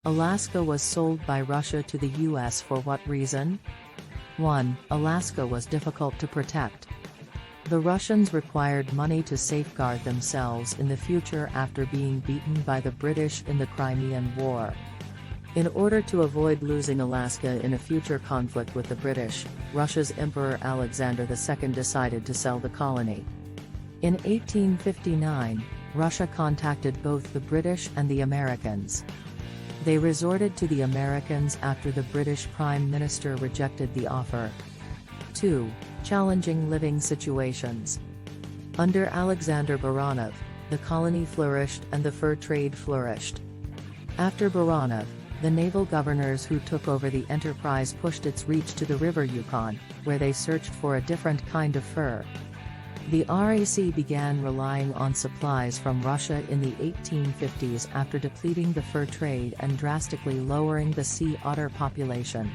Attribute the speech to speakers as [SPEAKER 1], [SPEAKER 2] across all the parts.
[SPEAKER 1] Alaska was sold by Russia to the US for what reason? 1. Alaska was difficult to protect. The Russians required money to safeguard themselves in the future after being beaten by the British in the Crimean War. In order to avoid losing Alaska in a future conflict with the British, Russia's Emperor Alexander II decided to sell the colony. In 1859, Russia contacted both the British and the Americans. They resorted to the Americans after the British Prime Minister rejected the offer. 2. Challenging living situations. Under Alexander Baranov, the colony flourished and the fur trade flourished. After Baranov, the naval governors who took over the enterprise pushed its reach to the river Yukon, where they searched for a different kind of fur. The RAC began relying on supplies from Russia in the 1850s after depleting the fur trade and drastically lowering the sea otter population.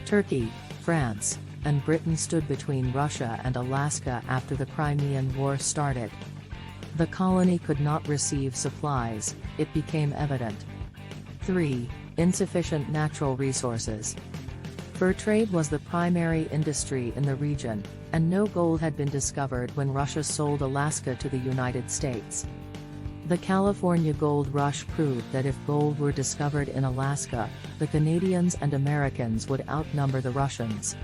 [SPEAKER 1] Turkey, France, and Britain stood between Russia and Alaska after the Crimean War started. The colony could not receive supplies, it became evident. 3. Insufficient natural resources. Fur trade was the primary industry in the region, and no gold had been discovered when Russia sold Alaska to the United States. The California gold rush proved that if gold were discovered in Alaska, the Canadians and Americans would outnumber the Russians.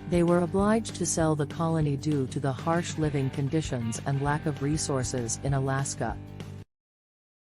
[SPEAKER 1] They were obliged to sell the colony due to the harsh living conditions and lack of resources in Alaska.